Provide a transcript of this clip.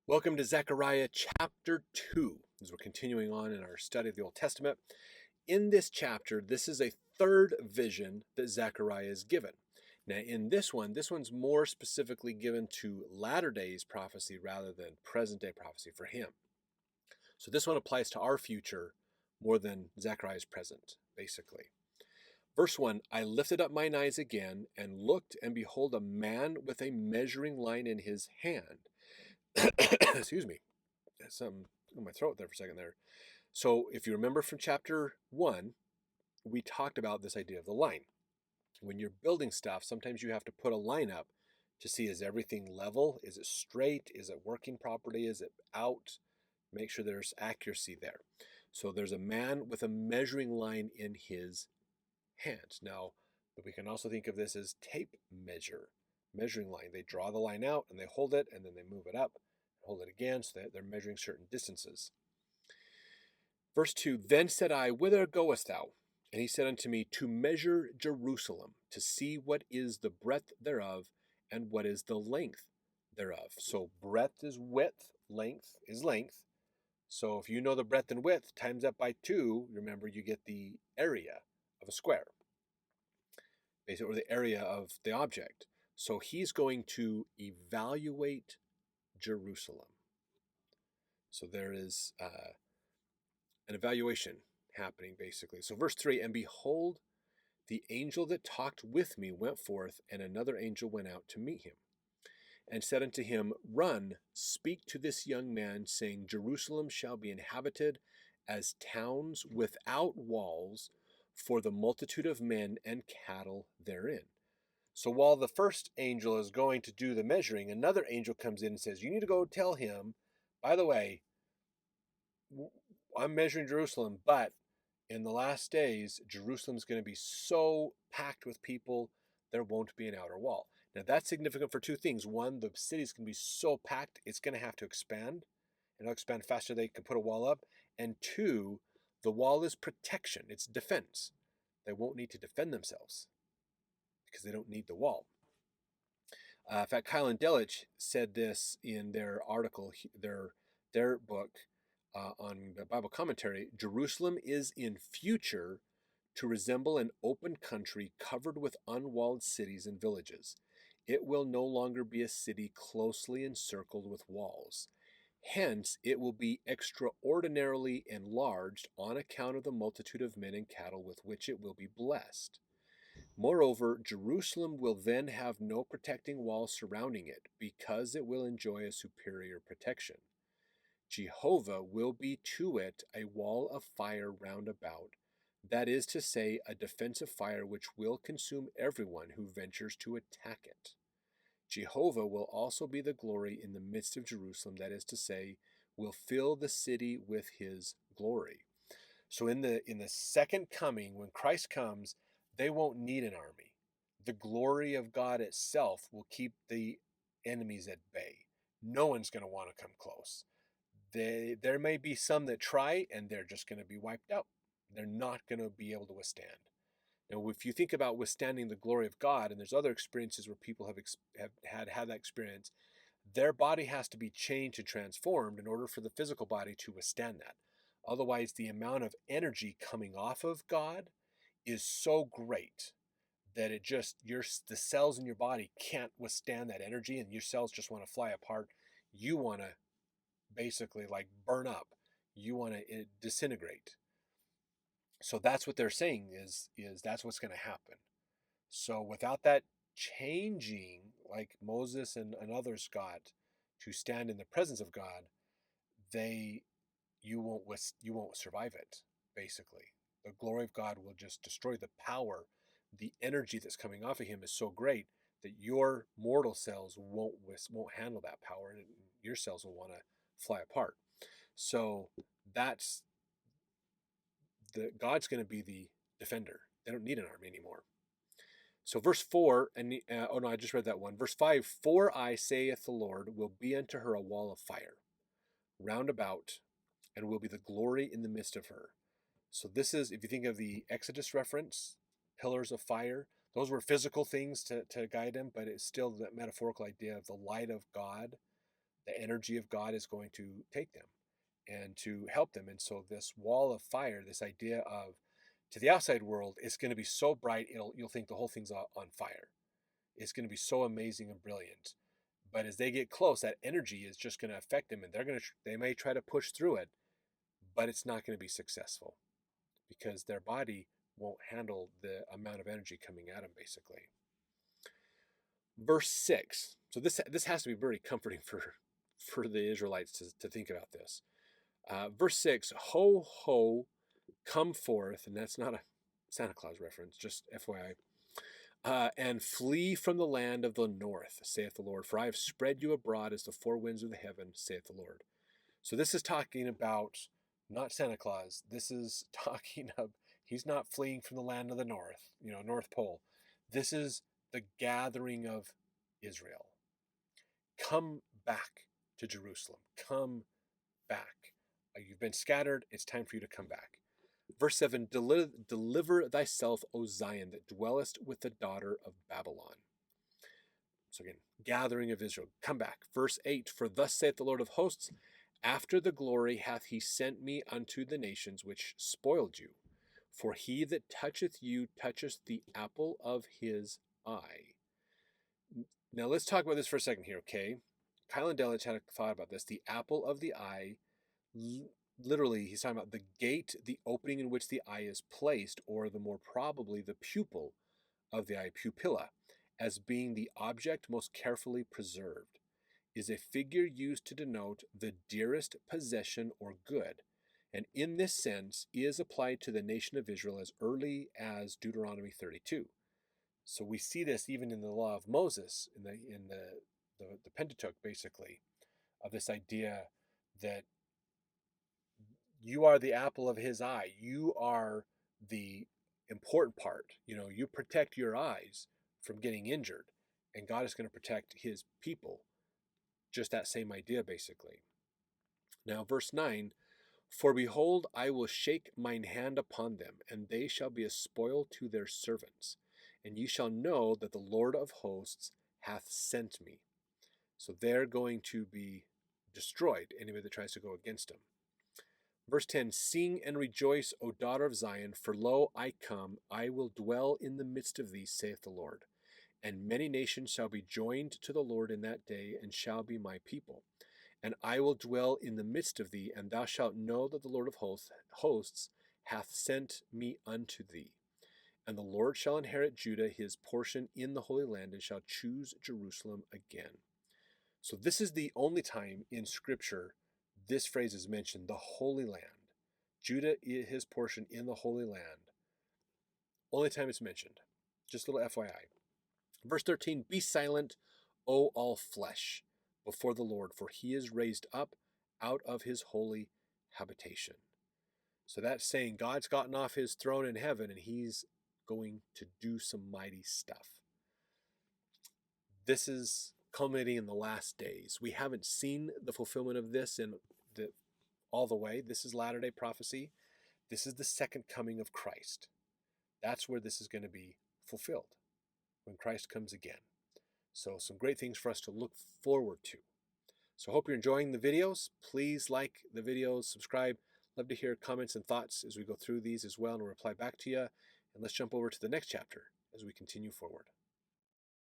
Welcome to Zechariah chapter 2, as we're continuing on in our study of the Old Testament. In this chapter, this is a third vision that Zechariah is given. Now, in this one's more specifically given to latter days prophecy rather than present day prophecy for him. So this one applies to our future more than Zechariah's present, basically. Verse 1, I lifted up mine eyes again and looked, and behold, a man with a measuring line in his hand. Excuse me. Something in my throat there for a second there. So if you remember from chapter 1, we talked about this idea of the line. When you're building stuff, sometimes you have to put a line up to see, is everything level? Is it straight? Is it working properly? Is it out? Make sure there's accuracy there. So there's a man with a measuring line in his hand. Now, but we can also think of this as tape measuring line. They draw the line out and they hold it and then they move it up, hold it again, so that they're measuring certain distances. Verse 2, Then said I, Whither goest thou? And he said unto me, To measure Jerusalem, to see what is the breadth thereof, and what is the length thereof. So breadth is width, length is length. So if you know the breadth and width, times that by 2, remember you get the area of a square, basically, or the area of the object. So he's going to evaluate Jerusalem. So there is an evaluation happening, basically. So verse 3, And behold, the angel that talked with me went forth, and another angel went out to meet him, and said unto him, Run, speak to this young man, saying, Jerusalem shall be inhabited as towns without walls, for the multitude of men and cattle therein. So while the first angel is going to do the measuring, another angel comes in and says, You need to go tell him, by the way, I'm measuring Jerusalem, but in the last days, Jerusalem's going to be so packed with people, there won't be an outer wall. Now, that's significant for two things. One, the city's going to be so packed, it's going to have to expand. And it'll expand faster than they can put a wall up. And two, the wall is protection. It's defense. They won't need to defend themselves because they don't need the wall. In fact, Keil and Delitzsch said this in their article, their book on the Bible commentary. Jerusalem is in future to resemble an open country covered with unwalled cities and villages. It will no longer be a city closely encircled with walls. Hence, it will be extraordinarily enlarged on account of the multitude of men and cattle with which it will be blessed. Moreover, Jerusalem will then have no protecting wall surrounding it, because it will enjoy a superior protection. Jehovah will be to it a wall of fire round about, that is to say, a defensive fire which will consume everyone who ventures to attack it. Jehovah will also be the glory in the midst of Jerusalem, that is to say, will fill the city with his glory. So in the second coming, when Christ comes, they won't need an army. The glory of God itself will keep the enemies at bay. No one's going to want to come close. There may be some that try, and they're just going to be wiped out. They're not going to be able to withstand. Now, if you think about withstanding the glory of God, and there's other experiences where people have had that experience, their body has to be changed and transformed in order for the physical body to withstand that. Otherwise, the amount of energy coming off of God is so great that the cells in your body can't withstand that energy, and your cells just want to fly apart. You want to basically like burn up. You want to disintegrate. So that's what they're saying is that's what's going to happen. So without that changing, like Moses and others got to stand in the presence of God, you won't survive it. Basically, the glory of God will just destroy the power. The energy that's coming off of him is so great that your mortal cells won't handle that power, and your cells will want to fly apart. So that's God's going to be the defender. They don't need an army anymore. So verse 4, I just read that one. Verse 5, For I, saith the Lord, will be unto her a wall of fire round about, and will be the glory in the midst of her. So this is, if you think of the Exodus reference, pillars of fire, those were physical things to guide him, but it's still that metaphorical idea of the light of God The energy of God is going to take them and to help them. And so this wall of fire, this idea of to the outside world, it's going to be so bright, you'll think the whole thing's on fire. It's going to be so amazing and brilliant. But as they get close, that energy is just going to affect them, and they may try to push through it, but it's not going to be successful because their body won't handle the amount of energy coming at them, basically. Verse 6. So this has to be very comforting for the Israelites to think about this. Verse 6, ho, ho, come forth, and that's not a Santa Claus reference, just FYI, and flee from the land of the north, saith the Lord, for I have spread you abroad as the four winds of the heaven, saith the Lord. So this is talking about not Santa Claus. This is talking of, he's not fleeing from the land of the north, North Pole. This is the gathering of Israel. Come back to Jerusalem. Come back. You've been scattered. It's time for you to come back. Verse 7, deliver thyself, O Zion, that dwellest with the daughter of Babylon. So again, gathering of Israel. Come back. Verse 8, for thus saith the Lord of hosts, after the glory hath he sent me unto the nations which spoiled you. For he that toucheth you toucheth the apple of his eye. Now let's talk about this for a second here, okay? Keil and Delitzsch had a thought about this. The apple of the eye, literally, he's talking about the gate, the opening in which the eye is placed, or the more probably the pupil of the eye, pupilla, as being the object most carefully preserved, is a figure used to denote the dearest possession or good, and in this sense is applied to the nation of Israel as early as Deuteronomy 32. So we see this even in the law of Moses, in the Pentateuch, basically, of this idea that you are the apple of his eye. You are the important part. You protect your eyes from getting injured, and God is going to protect his people. Just that same idea, basically. Now, verse 9, for behold, I will shake mine hand upon them, and they shall be a spoil to their servants. And ye shall know that the Lord of hosts hath sent me. So they're going to be destroyed, anybody that tries to go against them. Verse 10, sing and rejoice, O daughter of Zion, for lo, I come, I will dwell in the midst of thee, saith the Lord. And many nations shall be joined to the Lord in that day, and shall be my people. And I will dwell in the midst of thee, and thou shalt know that the Lord of hosts hath sent me unto thee. And the Lord shall inherit Judah his portion in the Holy Land, and shall choose Jerusalem again. So this is the only time in Scripture this phrase is mentioned, the Holy Land. Judah is his portion in the Holy Land. Only time it's mentioned. Just a little FYI. Verse 13, be silent, O all flesh, before the Lord, for he is raised up out of his holy habitation. So that's saying God's gotten off his throne in heaven, and he's going to do some mighty stuff. This is culminating in the last days. We haven't seen the fulfillment of this all the way. This is latter-day prophecy. This is the second coming of Christ. That's where this is going to be fulfilled, when Christ comes again. So some great things for us to look forward to. So I hope you're enjoying the videos. Please like the videos, subscribe. Love to hear comments and thoughts as we go through these as well, and we'll reply back to you. And let's jump over to the next chapter as we continue forward.